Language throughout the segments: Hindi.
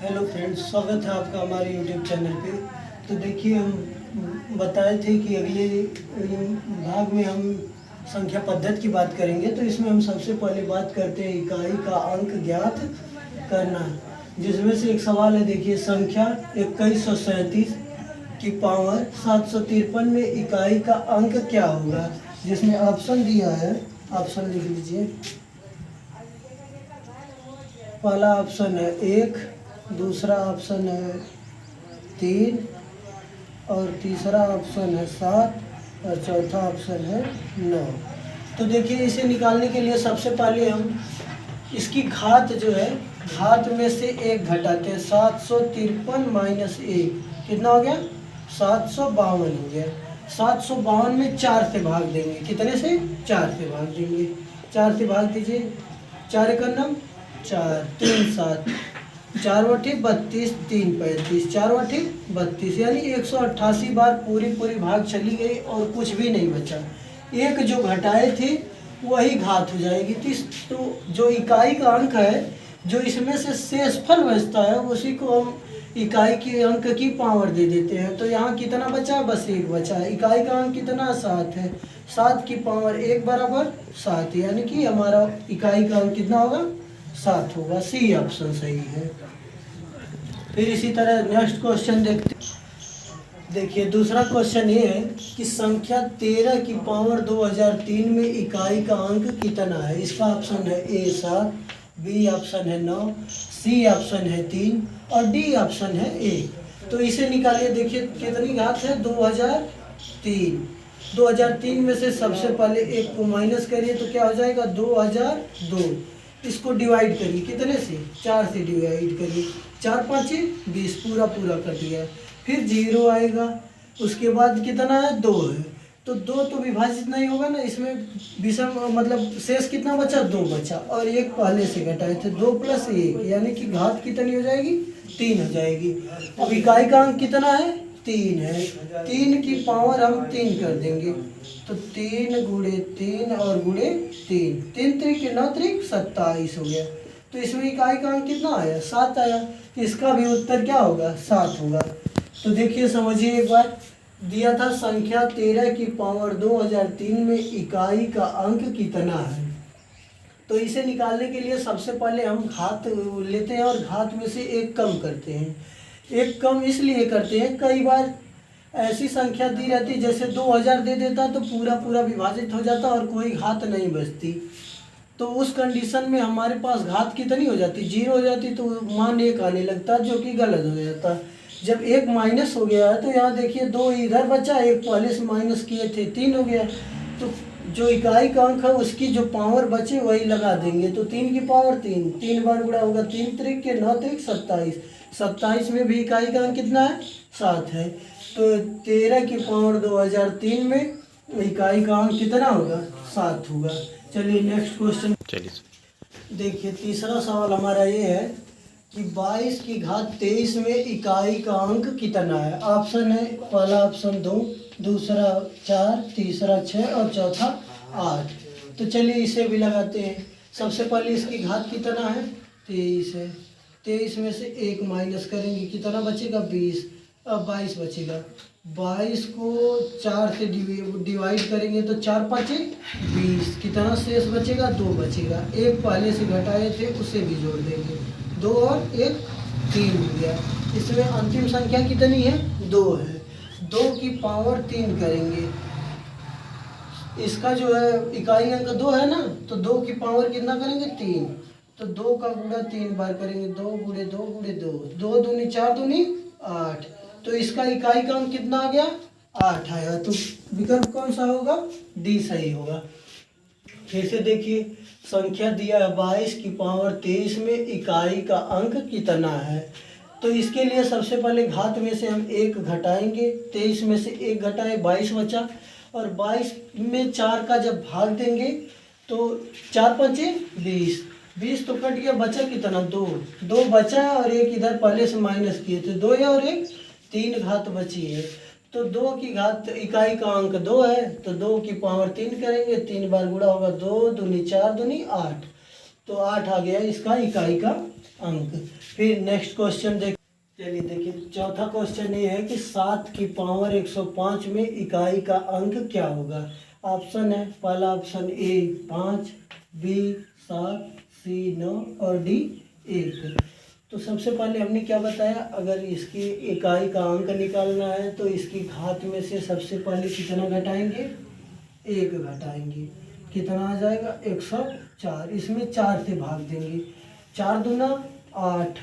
हेलो फ्रेंड्स, स्वागत है आपका हमारे यूट्यूब चैनल पे। तो देखिए, हम बताए थे कि अगले भाग में हम संख्या पद्धति की बात करेंगे। तो इसमें हम सबसे पहले बात करते हैं इकाई का अंक ज्ञात करना, जिसमें से एक सवाल है। देखिए, संख्या 2137 की पावर 753 में इकाई का अंक क्या होगा, जिसमें ऑप्शन दिया है। ऑप्शन लिख लीजिए। पहला ऑप्शन है 1, दूसरा ऑप्शन है 3 और तीसरा ऑप्शन है 7 और चौथा ऑप्शन है 9। तो देखिए, इसे निकालने के लिए सबसे पहले हम इसकी घात जो है, घात में से एक घटाते हैं। 753 माइनस 1 कितना हो गया? 752 हो गया। 752 में 4 से भाग देंगे। कितने से? 4 से भाग देंगे। 4 से भाग दीजिए। 4 एक नम 4, 3 7, 4 बटे 32, 3 35, 4 बटे 32, यानी 188 बार पूरी भाग चली गई और कुछ भी नहीं बचा। एक जो घटाए थे वही घात हो जाएगी। तो जो इकाई का अंक है, जो इसमें से शेषफल बचता है, उसी को हम इकाई के अंक की पावर दे देते हैं। तो यहाँ कितना बचा? बस 1 बचा है। इकाई का अंक कितना? 7 है। 7 की पावर 1 बराबर 7, यानी कि हमारा इकाई का अंक कितना होगा? 7 होगा। सी ऑप्शन सही है। फिर इसी तरह नेक्स्ट क्वेश्चन देखते हैं। देखिए, दूसरा क्वेश्चन ये है कि संख्या 13 की पावर 2003 में इकाई का अंक कितना है। इसका ऑप्शन है ए 7, बी ऑप्शन है 9, सी ऑप्शन है 3 और डी ऑप्शन है 1। तो इसे निकालिए। देखिए कितनी घात है? 2003। 2003 में से सबसे पहले एक को माइनस करिए तो क्या हो जाएगा? 2002। इसको डिवाइड करिए। कितने से? 4 से डिवाइड करिए। 4 5 20, पूरा कट गया। फिर 0 आएगा। उसके बाद कितना है? 2 है। तो 2 तो विभाजित नहीं होगा ना, इसमें विषम मतलब शेष कितना बचा? 2 बचा और एक पहले से घटाए थे। 2 + 1 यानी कि घात कितनी हो जाएगी? 3 हो जाएगी। अब इकाई का अंक कितना है? 3 है। 3 की पावर हम 3 कर देंगे। तो 3 × 3 और × 3, 3 त्रिक 9 त्रिक 27 हो गया। तो इसमें इकाई का अंक कितना आया? 7 आया। इसका भी उत्तर क्या होगा? 7 होगा। तो देखिए, समझिए एक बार। दिया था संख्या 13 की पावर 2003 में इकाई का अंक कितना है। तो इसे निकालने के लिए सबसे पहले हम घात लेते हैं और घात में से एक कम करते हैं। एक कम इसलिए करते हैं, कई बार ऐसी संख्या दी रहती, जैसे 2000 दे देता तो पूरा विभाजित हो जाता और कोई घात नहीं बचती। तो उस कंडीशन में हमारे पास घात कितनी हो जाती? 0 हो जाती। तो मान 1 आने लगता, जो कि गलत हो जाता। जब 1 माइनस हो गया है तो यहाँ देखिए 2 इधर बचा, 1 पहले से माइनस किए थे, 3 हो गया। तो जो इकाई का अंक है उसकी जो पावर बचे वही लगा देंगे। तो 3 की पावर 3, 3 बार गुणा होगा। 3 त्रिक 9 त्रिक 27, 27 में भी इकाई का अंक कितना है? 7 है। तो 13 की पावर 2003 में इकाई का अंक कितना होगा? 7 होगा। चलिए नेक्स्ट क्वेश्चन। चलिए देखिए, तीसरा सवाल हमारा ये है कि 22 की घात 23 में इकाई का अंक कितना है। ऑप्शन है, पहला ऑप्शन 2, दूसरा 4, तीसरा 6 और चौथा 8। तो चलिए इसे भी लगाते हैं। सबसे पहले इसकी घात कितना है? 23 है। 23 में से 1 माइनस करेंगे, कितना बचेगा? 20। अब 22 बचेगा। 22 को 4 से डिवाइड करेंगे तो 4 5 20, कितना शेष बचेगा? 2 बचेगा। एक पहले से घटाए थे उसे भी जोड़ देंगे। 2 और 1 3 हो गया। इसमें अंतिम संख्या कितनी है? 2 है। 2 की पावर 3 करेंगे। इसका जो है इकाई अंक 2 है ना, तो 2 की पावर कितना करेंगे? 3। तो 2 का गुणा 3 बार करेंगे। 2 × 2 × 2, 2 दूनी 4 दूनी 8। तो इसका इकाई का अंक कितना आ गया? 8 आया। तो विकल्प कौन सा होगा? डी सही होगा। फिर से देखिए, संख्या दिया है 22 की पावर 23 में इकाई का अंक कितना है। तो इसके लिए सबसे पहले घात में से हम 1 घटाएंगे। 23 में से 1 घटाए, 22 बचा। और 22 में 4 का जब भाग देंगे तो 4 5 20, 20 तो कट गया, बचा कितना? 2 बचा और 1 इधर पहले से माइनस किए थे। 2 या और 1 3 घात बची है। तो 2 की घात, इकाई का अंक 2 है, तो 2 की पावर 3 करेंगे। 3 बार गुणा होगा। 2 दूनी 4 दूनी 8। तो 8 आ गया इसका इकाई का अंक। फिर नेक्स्ट क्वेश्चन चलिए देखिए, चौथा क्वेश्चन ये है कि 7 की पावर 105 में इकाई का अंक क्या होगा। ऑप्शन है, पहला ऑप्शन ए 5, बी 7, सी 9 और डी 1। तो सबसे पहले हमने क्या बताया, अगर इसकी इकाई का अंक निकालना है तो इसकी घात में से सबसे पहले कितना घटाएंगे, 1 घटाएंगे। कितना आ जाएगा 104। इसमें 4 से भाग देंगे, 4 दूना 8,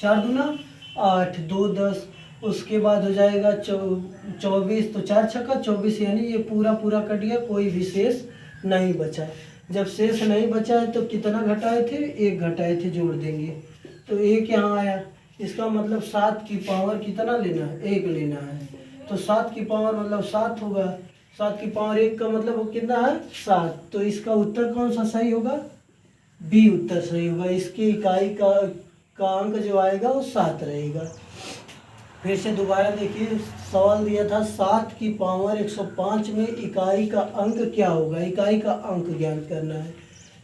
4 दूना 8, 2 10। उसके बाद हो जाएगा 24, तो 4 छक्का 24, यानी ये पूरा पूरा कट गया, कोई भी शेष नहीं बचा। जब शेष नहीं बचा है तो कितना घटाए थे, 1 घटाए थे, जोड़ देंगे तो 1 यहाँ आया। इसका मतलब 7 की पावर कितना लेना है, 1 लेना है। तो 7 की पावर मतलब 7 होगा, 7 की पावर 1 का मतलब वो कितना है 7। तो इसका उत्तर कौन सा सही होगा, बी उत्तर सही होगा। इसकी इकाई का अंक जो आएगा वो 7 रहेगा। फिर से दोबारा देखिए, सवाल दिया था 7 की पावर 105 में इकाई का अंक क्या होगा, इकाई का अंक ज्ञात करना है।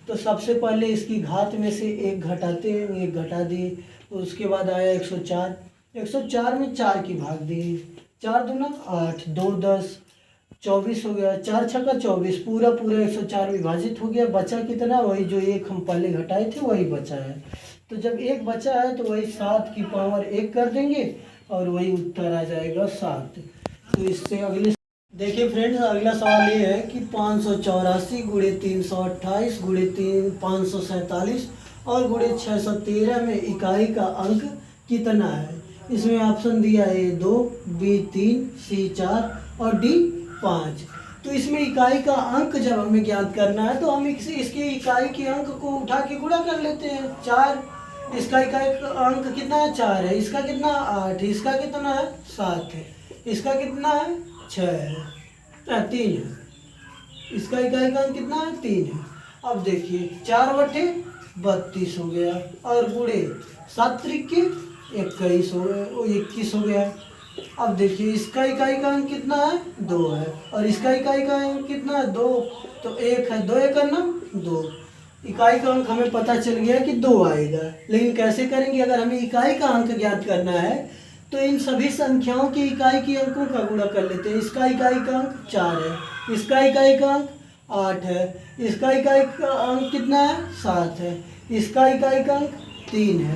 तो सबसे पहले इसकी घात में से 1 घटाते हैं, 1 घटा दिए। उसके बाद आया 104, 104 में 4 की भाग दिए, 4 दूना 8, 2 10, 24 हो गया, 4 छक्का 24, पूरा पूरा 104 विभाजित हो गया। बचा कितना, वही जो 1 हम पहले घटाए थे वही बचा है। तो जब 1 बचा है तो वही 7 की पावर 1 कर देंगे और वही उत्तर आ जाएगा 7। तो इससे अगले देखिए फ्रेंड्स, अगला सवाल ये है कि 584 गुणे 328 गुणे 547 और गुणे 613 में इकाई का अंक कितना है। इसमें ऑप्शन दिया है 2, बी 3, सी 4 और डी 5। तो इसमें इकाई का अंक जब हमें ज्ञात करना है तो हम इसके इकाई के अंक को उठा के गुणा कर लेते हैं। 4, इसका इकाई का अंक कितना है, 4 है। इसका कितना 8, इसका कितना है 7 है, इसका कितना है 6 है, 3 है। इसका इकाई का अंक कितना है 3 है। अब देखिए 4 बटे 32 हो गया और गुणे 7 त्रिके 21 हो गया, 21 हो गया। अब देखिए इसका इकाई का अंक कितना है 2 है और इसका इकाई का अंक कितना है 2, तो 1 है, 2 1 ना 2। इकाई का अंक हमें पता चल गया कि 2 आएगा। लेकिन कैसे करेंगे, अगर हमें इकाई का अंक ज्ञात करना है तो इन सभी संख्याओं की इकाई के अंकों का गुणा कर लेते हैं। इसका इकाई का अंक 4 है, इसका इकाई का अंक 8 है, इसका इकाई का अंक कितना है 7 है, इसका इकाई का अंक 3 है।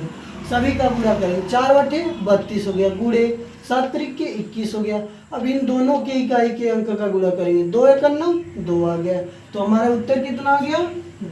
सभी का गुणा करेंगे, 4 बटे 32 हो गया, गुणे 7 त्रिके 21 हो गया। अब इन दोनों के इकाई के अंक का गुणा करेंगे, 2 1 9, 2 आ गया। तो हमारा उत्तर कितना आ गया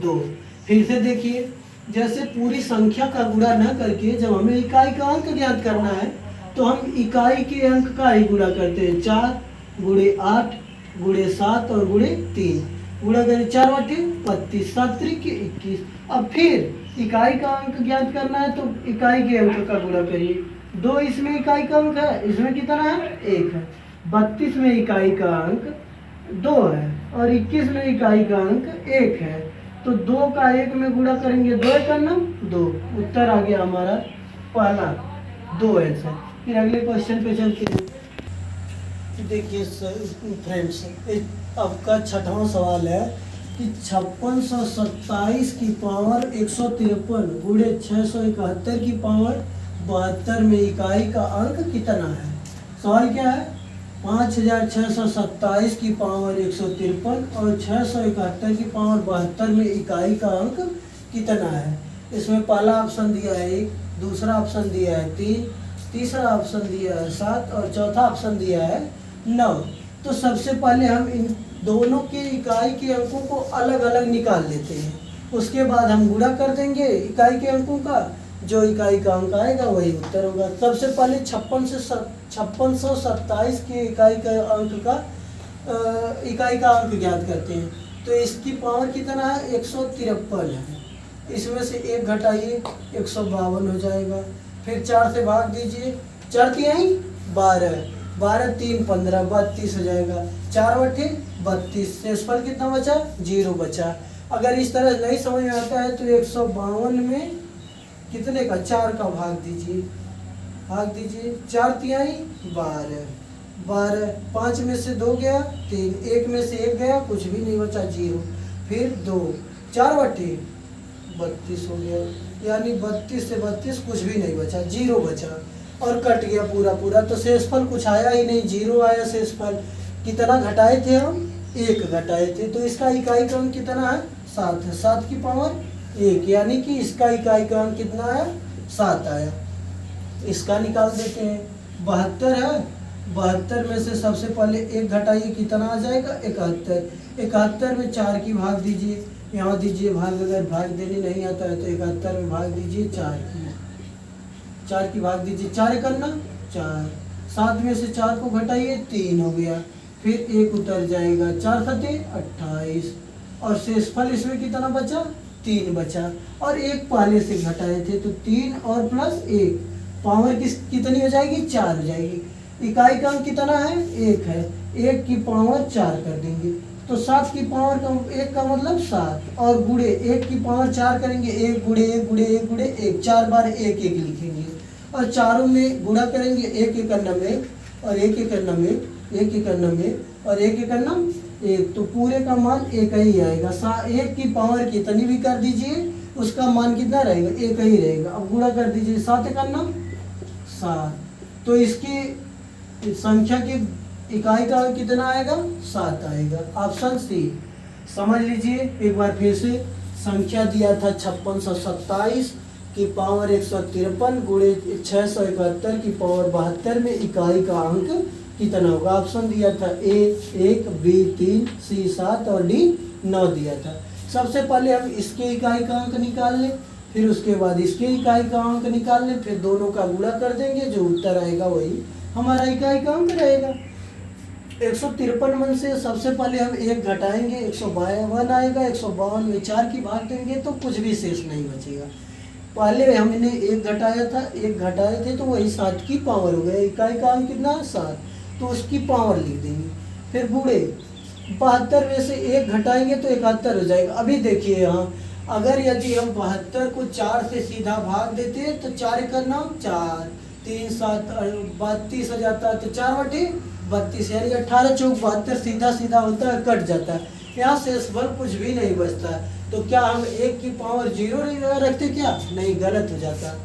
2। फिर से देखिए, जैसे पूरी संख्या का गुणा न करके जब हमें इकाई का अंक ज्ञात करना है तो हम इकाई के अंक का ही गुणा करते हैं। 4 गुणे 8 गुणे 7 और गुणे 3, गुणा करें 4 बटे 32, 7 त्रिके 21। अब फिर इकाई का अंक ज्ञात करना है तो इकाई के अंक का गुणा करिए। 2 इसमें इकाई का अंक है, इसमें कितना है 1 है। 32 में इकाई का अंक 2 है और 21 में इकाई का अंक 1 है। तो 2 का 1 में गुणा करेंगे, 2 1 9, 2। उत्तर आ गया हमारा पहला 2 आंसर। फिर अगले क्वेश्चन पे चलते हैं। देखिए फ्रेंड्स, आपका 6वां सवाल है कि 5627 की पावर 153 गुणे 671 की पावर 72 में इकाई का अंक कितना है। सवाल क्या है, 5627 की पावर 153 और 671 की पावर 72 में इकाई का अंक कितना है। इसमें पहला ऑप्शन दिया है 1, दूसरा ऑप्शन दिया है 3, तीसरा ऑप्शन दिया है 7 और चौथा ऑप्शन दिया है 9। तो सबसे पहले हम इन दोनों के इकाई के अंकों को अलग अलग निकाल लेते हैं, उसके बाद हम गुणा कर देंगे इकाई के अंकों का, जो इकाई का अंक आएगा वही उत्तर होगा। सबसे पहले 5627 के इकाई का अंक ज्ञात करते हैं। तो इसकी पावर कितना है 153 है, इसमें से 1 घटाइए 152 हो जाएगा। फिर 4 से भाग दीजिए, 4 तिहाई 12, 12 3 15, 32 हो जाएगा। 4 बटे 32, शेषफल कितना बचा 0 बचा। अगर इस तरह नहीं समझ में आता है तो 152 में कितने का 4 का भाग दीजिए, 4 तिहाई 12, 12, 5 में से 2 गया 3, 1 में से 1 गया कुछ भी नहीं बचा 0, फिर 2, 4 बटे 32 हो गया, यानी 32 से 32 कुछ भी नहीं बचा, 0 बचा और कट गया पूरा पूरा। तो शेषफल कुछ आया ही नहीं, 0 आया शेषफल। कितना घटाए थे हम? 1 घटाए थे। तो इसका इकाई क्रम कितना है? 7 है। 7 की पावर 1, यानी कि इसका इकाई क्रम कितना आया? 7 आया। इसका निकाल देते हैं। 72 है, 72 में से सबसे पहले 1 घटाइए, कितना आ जाएगा? 71। 71 में 4 की भाग दीजिए, यहाँ दीजिए भाग, अगर भाग देने नहीं आता है तो 71 में भाग दीजिए 4 की भाग दीजिए, 4 करना 4। 7 में से 4 को घटाइए, 3 हो गया, फिर 1 उतर जाएगा, 4 खते 28 और शेषफल इसमें कितना बचा? 3 बचा। और 1 पहले से घटाए थे तो 3 और प्लस 1 पावर कितनी हो जाएगी? 4 हो जाएगी। इकाई क्रम कितना है? 1 है। 1 की पावर 4 कर देंगे तो 7 की पावर का 1 का मतलब 7 और गुणे 1 की पावर 4 करेंगे, 1 गुणे 1 गुणे 1 गुणे 1, 4 बार 1 1 लिखेंगे और चारों में गुणा करेंगे, 1 1 90 और 1 1 90, 1 1 90 और 1 1 90 1, तो पूरे का मान 1 ही आएगा। 1 की पावर कितनी भी कर दीजिए उसका मान कितना रहेगा? 1 ही रहेगा। अब गुणा कर दीजिए, 7 1 9 7, तो इसकी संख्या की इकाई का कितना आएगा? 7 आएगा। Option C. समझ लीजिए एक बार फिर से, संख्या दिया था 5627 की पावर 153 गुणे 671 की पावर 72 में इकाई का अंक कितना होगा? ऑप्शन दिया था ए 1, बी 3, सी 7 और डी 9 दिया था। सबसे पहले हम इसके इकाई का अंक निकाल लें, फिर उसके बाद इसके इकाई का अंक निकाल लें, फिर दोनों का गुणा कर देंगे, जो उत्तर आएगा वही हमारा इकाई का अंक रहेगा। 153 में से सबसे पहले हम 1 घटाएंगे, 152 आएगा। 152 में 4 की भाग देंगे तो कुछ भी शेष नहीं बचेगा। पहले हमने 1 घटाया था, 1 घटाए थे तो वही 7 की पावर हो गया। इकाई का अंक कितना? 7, तो उसकी पावर लिख देंगे। फिर गुणे 72 में से 1 घटाएंगे तो 71 हो जाएगा। अभी देखिए यहाँ, अगर यदि हम 72 को 4 से सीधा भाग देते तो 4 करना 4, 3 7 32 हो जाता है, तो 4 बटे 32 यानी 18 चौक 72 सीधा सीधा होता है, कट जाता है। यहाँ शेषफल कुछ भी नहीं बचता है। तो क्या हम 1 की पावर 0 नहीं रखते? क्या नहीं, गलत हो जाता।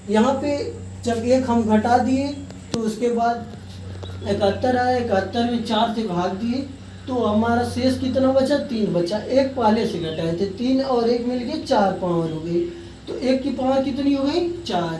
यहाँ पे जब 1 हम घटा दिए तो उसके बाद 71 आया, 71 में 4 से भाग दिए तो हमारा शेष कितना बचा? 3 बचा। 1 पहले से घटाए थे, 3 और 1 मिल के 4 पावर हो गई, तो 1 की पावर कितनी हो गई? 4।